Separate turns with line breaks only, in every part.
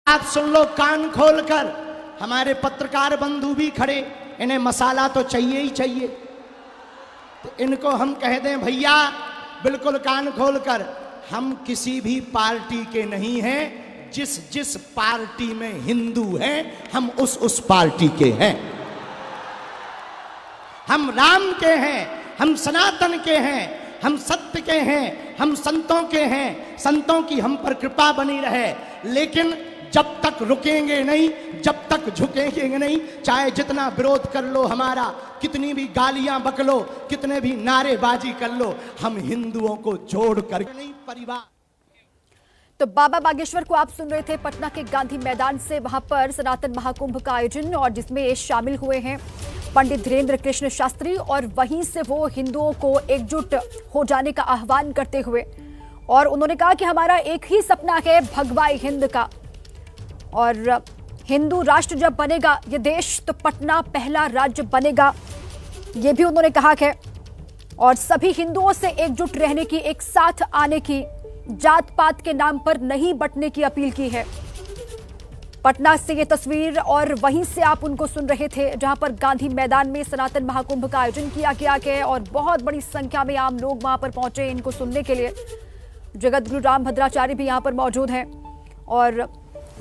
आप सुन लो कान खोलकर। हमारे पत्रकार बंधु भी खड़े, इन्हें मसाला तो चाहिए ही चाहिए। तो इनको हम कह दें भैया बिल्कुल कान खोलकर, हम किसी भी पार्टी के नहीं हैं। जिस जिस पार्टी में हिंदू हैं हम उस पार्टी के हैं। हम राम के हैं, हम सनातन के हैं, हम सत्य के हैं, हम संतों के हैं। संतों की हम पर कृपा बनी रहे, लेकिन जब तक रुकेंगे नहीं, जब तक झुकेंगे नहीं, चाहे जितना विरोध कर लो हमारा, कितनी भी गालियां बक लो, कितने भी नारेबाजी कर लो, हम हिंदुओं को जोड़ कर नहीं परिवार।
तो बाबा बागेश्वर को आप सुन रहे थे पटना के गांधी मैदान से। वहां पर सनातन महाकुंभ का आयोजन और जिसमें शामिल हुए हैं पंडित धीरेन्द्र कृष्ण शास्त्री, और वहीं से वो हिंदुओं को एकजुट हो जाने का आह्वान करते हुए, और उन्होंने कहा कि हमारा एक ही सपना है भगवाई हिंद का, और हिंदू राष्ट्र जब बनेगा ये देश तो पटना पहला राज्य बनेगा, ये भी उन्होंने कहा है। और सभी हिंदुओं से एकजुट रहने की, एक साथ आने की, जात पात के नाम पर नहीं बंटने की अपील की है। पटना से ये तस्वीर, और वहीं से आप उनको सुन रहे थे जहां पर गांधी मैदान में सनातन महाकुंभ का आयोजन किया गया है और बहुत बड़ी संख्या में आम लोग वहां पर पहुंचे इनको सुनने के लिए। जगत गुरु राम भद्राचार्य भी यहां पर मौजूद हैं, और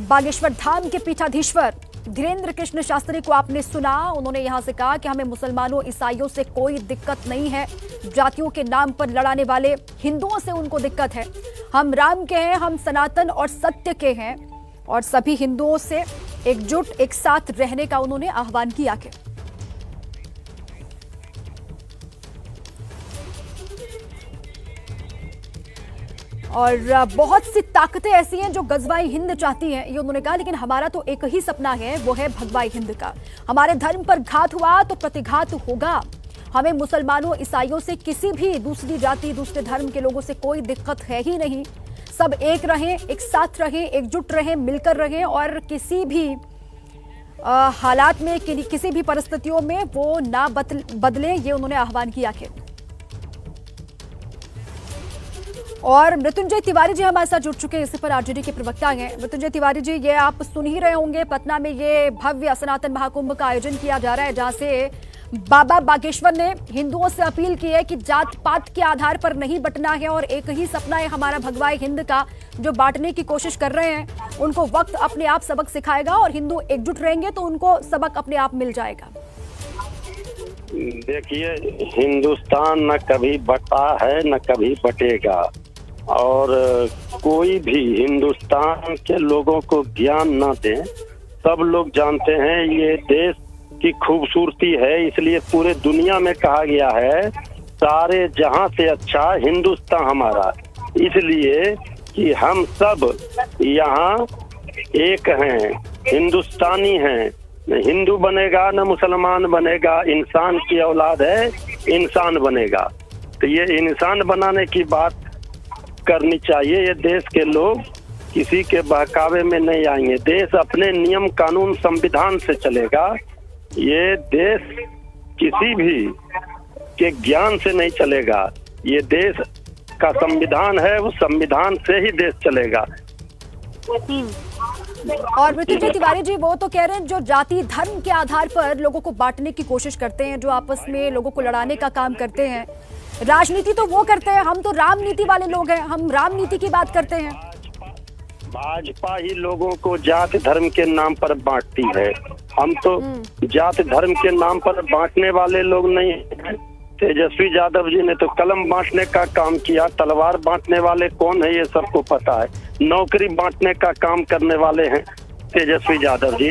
बागेश्वर धाम के पीठाधीश्वर धीरेन्द्र कृष्ण शास्त्री को आपने सुना। उन्होंने यहां से कहा कि हमें मुसलमानों ईसाइयों से कोई दिक्कत नहीं है, जातियों के नाम पर लड़ाने वाले हिंदुओं से उनको दिक्कत है। हम राम के हैं, हम सनातन और सत्य के हैं, और सभी हिंदुओं से एकजुट एक साथ रहने का उन्होंने आह्वान किया है। और बहुत सी ताकतें ऐसी हैं जो गजवाई हिंद चाहती हैं, ये उन्होंने कहा, लेकिन हमारा तो एक ही सपना है, वो है भगवाई हिंद का। हमारे धर्म पर घात हुआ तो प्रतिघात होगा। हमें मुसलमानों ईसाइयों से, किसी भी दूसरी जाति दूसरे धर्म के लोगों से कोई दिक्कत है ही नहीं। सब एक रहें, एक साथ रहें, एकजुट रहें, मिलकर रहें, और किसी भी हालात में, किसी भी परिस्थितियों में वो ना बदलें, ये उन्होंने आह्वान किया है। और मृत्युंजय तिवारी जी हमारे साथ जुड़ चुके हैं, इसी पर आरजेडी के प्रवक्ता हैं। मृत्युंजय तिवारी जी, ये आप सुन ही रहे होंगे, पटना में ये भव्य सनातन महाकुंभ का आयोजन किया जा रहा है, जहां से बाबा बागेश्वर ने हिंदुओं से अपील की है कि जात पात के आधार पर नहीं बंटना है, और एक ही सपना है हमारा भगवाई हिंद का। जो बांटने की कोशिश कर रहे हैं उनको वक्त अपने आप सबक सिखाएगा, और हिंदू एकजुट रहेंगे तो उनको सबक अपने आप मिल जाएगा।
देखिए, हिंदुस्तान न कभी बटा है न कभी बटेगा, और कोई भी हिंदुस्तान के लोगों को ज्ञान ना दे। सब लोग जानते हैं ये देश की खूबसूरती है, इसलिए पूरे दुनिया में कहा गया है सारे जहां से अच्छा हिंदुस्तान हमारा, इसलिए कि हम सब यहाँ एक हैं, हिंदुस्तानी हैं। न हिंदू बनेगा न मुसलमान बनेगा, इंसान की औलाद है, इंसान बनेगा। तो ये इंसान बनाने की बात करनी चाहिए। ये देश के लोग किसी के बहकावे में नहीं आएंगे। देश अपने नियम कानून संविधान से चलेगा। ये देश किसी भी के ज्ञान से नहीं चलेगा। ये देश का संविधान है, उस संविधान से ही देश चलेगा।
और मृत्युंजय तिवारी जी, वो तो कह रहे हैं जो जाति धर्म के आधार पर लोगों को बांटने की कोशिश करते हैं, जो आपस में लोगों को लड़ाने का काम करते हैं, राजनीति तो वो करते हैं, हम तो राम नीति वाले लोग हैं, हम राम नीति की बात करते हैं।
भाजपा ही लोगों को जात धर्म के नाम पर बांटती है। हम तो जात धर्म के नाम पर बांटने वाले लोग नहीं हैं। तेजस्वी यादव जी ने तो कलम बांटने का काम किया, तलवार बांटने वाले कौन है ये सबको पता है। नौकरी बांटने का काम करने वाले हैं तेजस्वी यादव जी।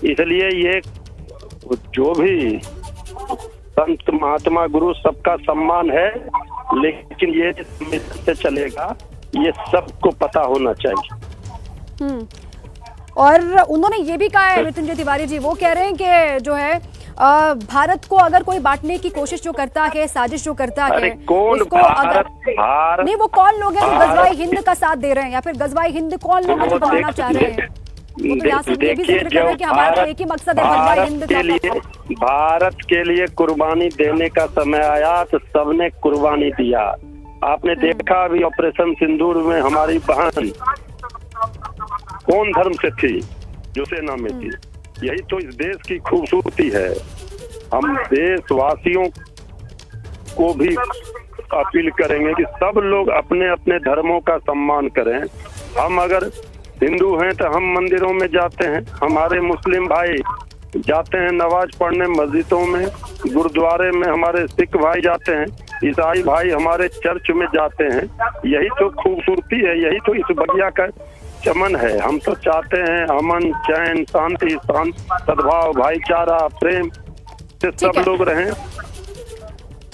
इसलिए ये जो भी संत महात्मा गुरु सबका सम्मान है, लेकिन ये से चलेगा ये सबको पता होना चाहिए।
और उन्होंने ये भी कहा है मृत्युंजय तिवारी जी, वो कह रहे हैं कि जो है भारत को अगर कोई बांटने की कोशिश जो करता है, साजिश जो करता है,
कौन
उसको अगर नहीं, वो कौन लोग हैं जो गजवाई हिंद का साथ दे रहे हैं, या फिर गजवाई हिंद कौन लोग जो बनाना चाह रहे हैं? वो तो यहाँ से ये भी जिक्र कर रहे हैं कि हमारा एक ही मकसद है भगवाई हिंद का।
भारत के लिए कुर्बानी देने का समय आया तो सबने कुर्बानी दिया। आपने देखा अभी ऑपरेशन सिंदूर में हमारी बहन कौन धर्म से थी जो सेना में थी? यही तो इस देश की खूबसूरती है। हम देशवासियों को भी अपील करेंगे कि सब लोग अपने अपने धर्मों का सम्मान करें। हम अगर हिंदू हैं तो हम मंदिरों में जाते हैं, हमारे मुस्लिम भाई जाते हैं नमाज पढ़ने मस्जिदों में, गुरुद्वारे में हमारे सिख भाई जाते हैं, ईसाई भाई हमारे चर्च में जाते हैं। यही तो खूबसूरती है, यही तो इस बगिया का चमन है। हम तो चाहते हैं अमन, चैन, शांति, सद्भाव, भाईचारा, प्रेम से सब लोग रहें।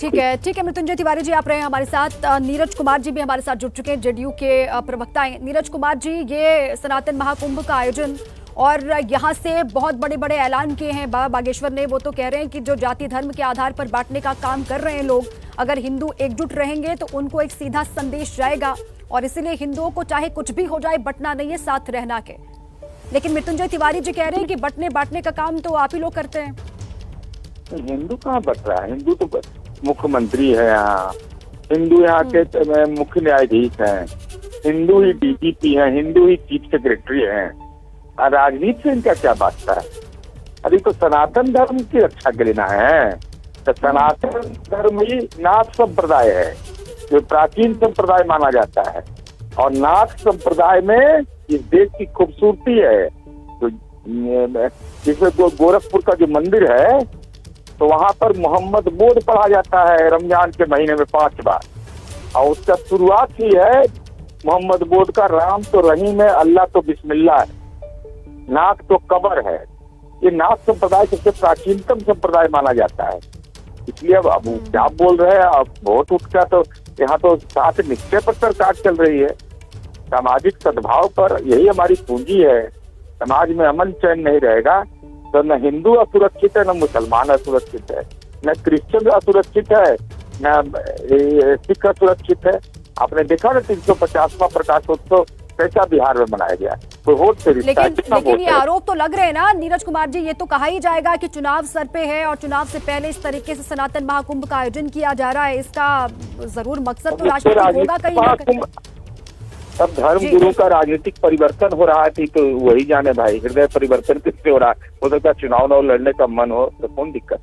ठीक है मृत्युंजय तिवारी जी, आप रहे हैं हमारे साथ। नीरज कुमार जी भी हमारे साथ जुड़ चुके हैं, जेडीयू के प्रवक्ता हैं। नीरज कुमार जी, ये सनातन महाकुंभ का आयोजन और यहाँ से बहुत बड़े बड़े ऐलान किए हैं बाबा बागेश्वर ने। वो तो कह रहे हैं कि जो जाति धर्म के आधार पर बांटने का काम कर रहे हैं लोग, अगर हिंदू एकजुट रहेंगे तो उनको एक सीधा संदेश जाएगा और इसीलिए हिंदुओं को चाहे कुछ भी हो जाए बंटना नहीं है, साथ रहना के। लेकिन मृत्युंजय तिवारी जी कह रहे हैं कि बंटने बांटने का काम तो आप ही लोग करते हैं।
हिंदू कहाँ बट रहा है? हिंदू तो मुख्यमंत्री है यहाँ, हिंदू यहाँ के मुख्य न्यायाधीश हैं, हिंदू ही डीजीपी हैं, हिंदू ही चीफ सेक्रेटरी हैं। राजनीति से इनका क्या बात है? अभी तो सनातन धर्म की रक्षा के लेना है। तो सनातन धर्म ही नाथ संप्रदाय है, जो प्राचीन संप्रदाय माना जाता है। और नाथ संप्रदाय में इस देश की खूबसूरती है। तो जिसमें गोरखपुर का जो मंदिर है, तो वहां पर मोहम्मद बोध पढ़ा जाता है रमजान के महीने में 5 बार। और उसका शुरुआत ही है मोहम्मद बोध का, राम तो रहीम है, अल्लाह तो बिस्मिल्लाह है, नाथ तो कबर है। ये नाथ संप्रदाय सबसे प्राचीनतम संप्रदाय माना जाता है। इसलिए अब क्या बोल रहे हैं अब बहुत उठका, तो यहाँ तो साथ निश्चय पर सरकार चल रही है। सामाजिक सद्भाव पर यही हमारी पूंजी है। समाज में अमन चैन नहीं रहेगा तो न हिंदू असुरक्षित है, न मुसलमान असुरक्षित है, न क्रिश्चियन असुरक्षित है, न सिख असुरक्षित है। आपने देखा ना 350वां प्रकाशोत्सव कैसा बिहार में मनाया गया, तो वोट से रिश्ता है।
लेकिन ये आरोप तो लग रहे हैं ना नीरज कुमार जी, ये तो कहा ही जाएगा कि चुनाव सर पे है और चुनाव से पहले इस तरीके से सनातन महाकुंभ का आयोजन किया जा रहा है। इसका जरूर मकसद तो राजनीतिक होगा कहीं ना कहीं।
अब धर्म गुरु का राजनीतिक परिवर्तन हो रहा थी, तो वही जाने भाई हृदय परिवर्तन किससे हो रहा है। हो सकता है चुनाव न लड़ने का मन हो तो कौन दिक्कत,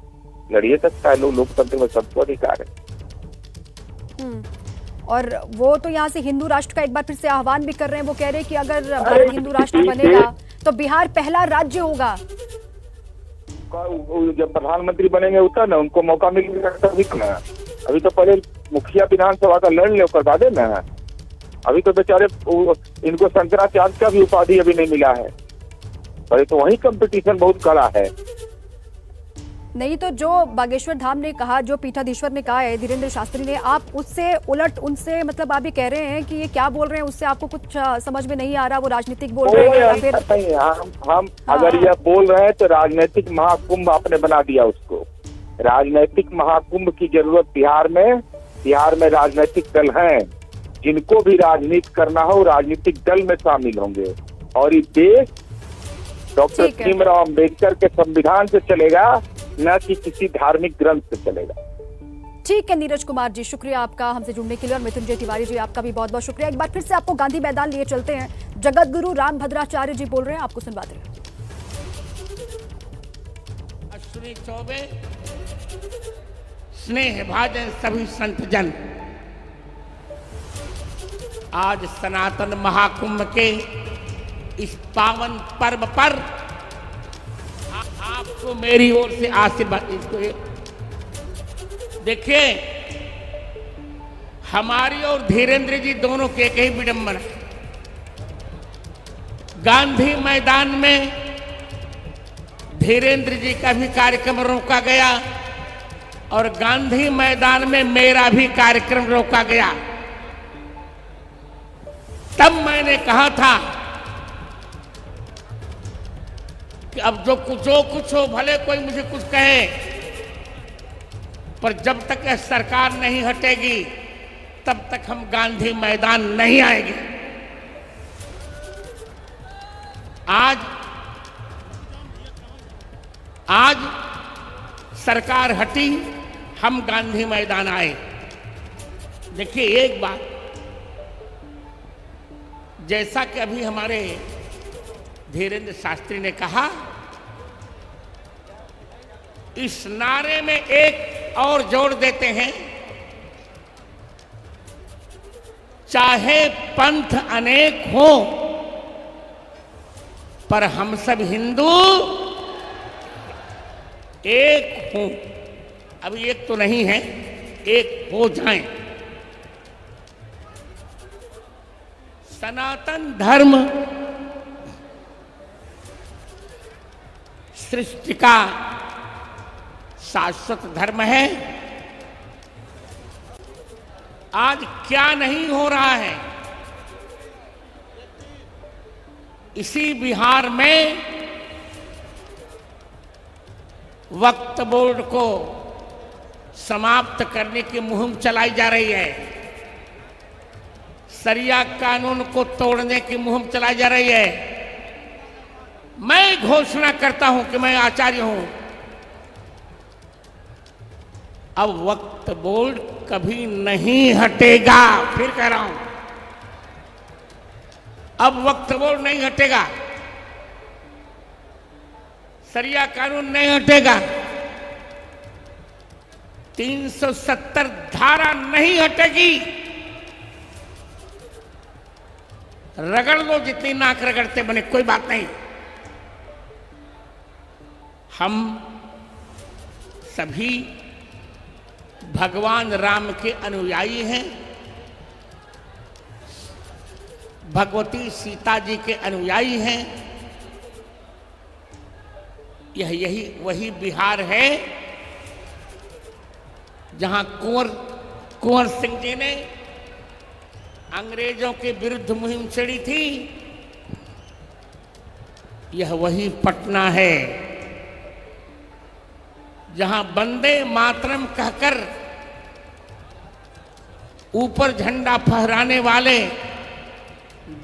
लड़िए सकता है। लोकतंत्र में सबको अधिकार है।
और वो तो यहाँ से हिंदू राष्ट्र का एक बार फिर से आह्वान भी कर रहे हैं। वो कह रहे हैं कि अगर भारत हिंदू राष्ट्र बनेगा तो बिहार पहला राज्य होगा।
जब प्रधानमंत्री बनेंगे उतना ना उनको मौका मिलेगा तभी ना। अभी तो पहले मुखिया विधानसभा का लड़ ले कर बाद ना। अभी तो बेचारे इनको शंकराचार्य का भी उपाधि अभी नहीं मिला है। अरे तो वही कंपटीशन बहुत कड़ा है।
नहीं तो जो बागेश्वर धाम ने कहा, जो पीठाधीश्वर ने कहा है धीरेन्द्र शास्त्री ने, आप उससे उलट उनसे मतलब आप ये कह रहे हैं कि ये क्या बोल रहे हैं, उससे आपको कुछ समझ में नहीं आ रहा। वो राजनीतिक बोल रहे हैं या फिर
हम अगर यह बोल रहे हैं तो राजनीतिक महाकुंभ आपने बना दिया उसको। राजनीतिक महाकुंभ की जरूरत बिहार में राजनीतिक दल हैं। जिनको भी राजनीति करना हो राजनीतिक दल में शामिल होंगे। और ये देश डॉक्टर भीमराव अम्बेडकर के संविधान से चलेगा, न कि किसी धार्मिक ग्रंथ से चलेगा।
ठीक है नीरज कुमार जी, शुक्रिया आपका हमसे जुड़ने के लिए। और मृत्युंजय तिवारी जी, आपका भी बहुत बहुत शुक्रिया। एक बार फिर से आपको गांधी मैदान लिए चलते हैं। जगत गुरु रामभद्राचार्य जी बोल रहे हैं, आपको सुनवाते हैं।
अश्विनी चौबे, स्नेह भाजन सभी संत जन, आज सनातन महाकुंभ के इस पावन पर्व पर आपको मेरी ओर से आशीर्वाद। इसको देखिए, हमारी और धीरेन्द्र जी दोनों के एक ही विडंबना। गांधी मैदान में धीरेन्द्र जी का भी कार्यक्रम रोका गया और गांधी मैदान में मेरा भी कार्यक्रम रोका गया। तब मैंने कहा था कि अब जो कुछ हो, भले कोई मुझे कुछ कहे, पर जब तक यह सरकार नहीं हटेगी तब तक हम गांधी मैदान नहीं आएंगे। आज सरकार हटी, हम गांधी मैदान आए। देखिए एक बात, जैसा कि अभी हमारे धीरेन्द्र शास्त्री ने कहा, इस नारे में एक और जोड़ देते हैं, चाहे पंथ अनेक हो पर हम सब हिंदू एक हों। अभी एक तो नहीं है, एक हो जाएं। सनातन धर्म सृष्टि का शाश्वत धर्म है। आज क्या नहीं हो रहा है। इसी बिहार में वक्फ बोर्ड को समाप्त करने की मुहिम चलाई जा रही है। शरिया कानून को तोड़ने की मुहिम चलाई जा रही है। मैं घोषणा करता हूं कि मैं आचार्य हूं, अब वक्फ बोर्ड कभी नहीं हटेगा। फिर कह रहा हूं, अब वक्फ बोर्ड नहीं हटेगा, शरिया कानून नहीं हटेगा, 370 धारा नहीं हटेगी। रगड़ लो जितनी नाक रगड़ते बने, कोई बात नहीं। हम सभी भगवान राम के अनुयायी हैं, भगवती सीता जी के अनुयायी हैं। यही वही बिहार है जहां कुंवर सिंह जी ने अंग्रेजों के विरुद्ध मुहिम छेड़ी थी। यह वही पटना है जहां वंदे मातरम कहकर ऊपर झंडा फहराने वाले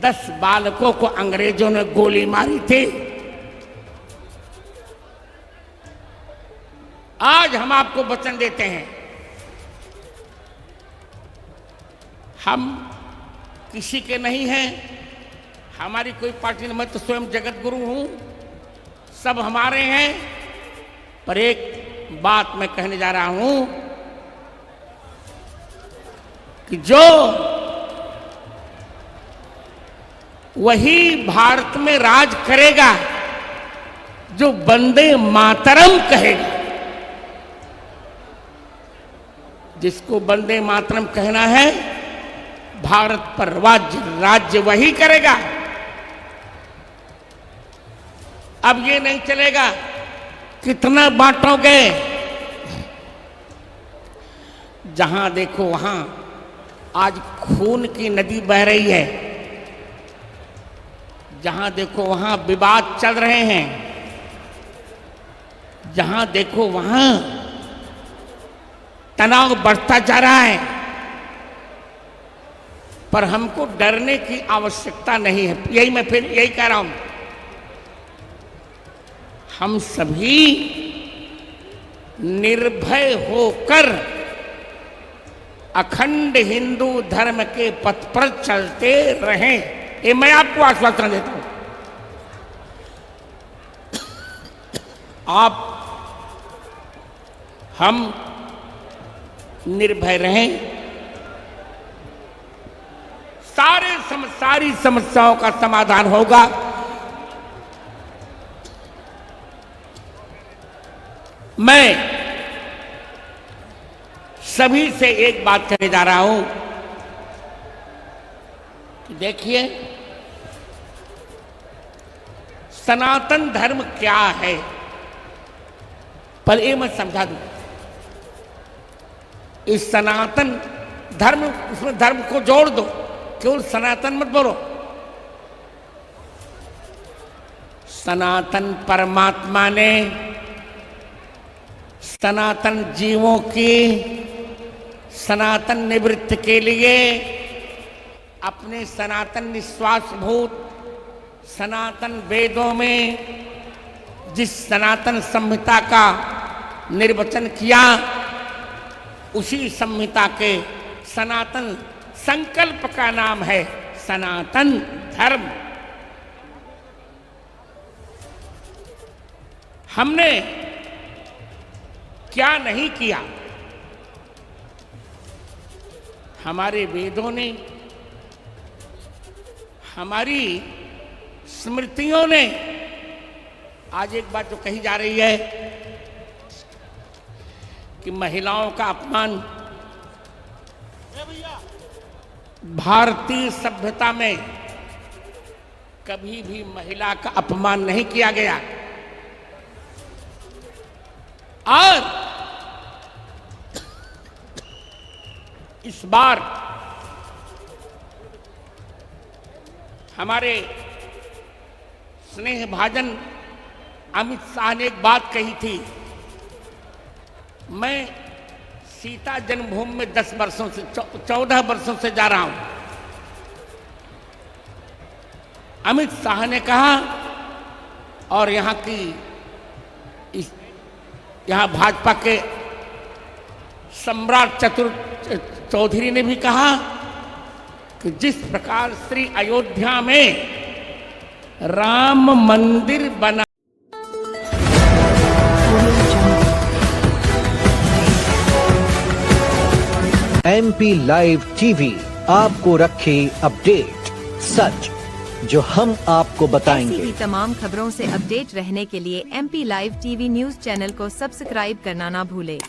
10 बालकों को अंग्रेजों ने गोली मारी थी। आज हम आपको वचन देते हैं, हम किसी के नहीं हैं, हमारी कोई पार्टी नहीं, मैं तो स्वयं जगत गुरु हूं, सब हमारे हैं। पर एक बात मैं कहने जा रहा हूं कि जो वही भारत में राज करेगा जो वंदे मातरम कहेगा। जिसको वंदे मातरम कहना है, भारत पर राज्य वही करेगा। अब ये नहीं चलेगा कितना बांटोगे, जहां देखो वहां आज खून की नदी बह रही है, जहां देखो वहां विवाद चल रहे हैं, जहां देखो वहां तनाव बढ़ता जा रहा है। पर हमको डरने की आवश्यकता नहीं है। यही मैं फिर यही कह रहा हूं, हम सभी निर्भय होकर अखंड हिंदू धर्म के पथ पर चलते रहें। ये मैं आपको आश्वासन देता हूं। हम निर्भय रहें, सारी समस्याओं का समाधान होगा। मैं सभी से एक बात कहने जा रहा हूं कि देखिए, सनातन धर्म क्या है, पर ये मैं समझा दूं। इस सनातन धर्म, उसमें धर्म को जोड़ दो, केवल सनातन मत बोलो। सनातन परमात्मा ने सनातन जीवों की सनातन निवृत्ति के लिए अपने सनातन निश्वासभूत सनातन वेदों में जिस सनातन संहिता का निर्वचन किया, उसी संहिता के सनातन संकल्प का नाम है सनातन धर्म। हमने क्या नहीं किया। हमारे वेदों ने, हमारी स्मृतियों ने, आज एक बात जो कही जा रही है कि महिलाओं का अपमान, भारतीय सभ्यता में कभी भी महिला का अपमान नहीं किया गया। और इस बार हमारे स्नेह भाजन अमित शाह ने एक बात कही थी, मैं सीता जन्मभूमि में 10 वर्षों से 14 वर्षों से जा रहा हूं। अमित शाह ने कहा और यहाँ भाजपा के सम्राट चौधरी ने भी कहा कि जिस प्रकार श्री अयोध्या में राम मंदिर बना,
MP लाइव टीवी आपको रखे अपडेट, सच जो हम आपको बताएंगे।
ऐसी ही तमाम खबरों से अपडेट रहने के लिए MP live TV news channel को सब्सक्राइब करना ना भूले।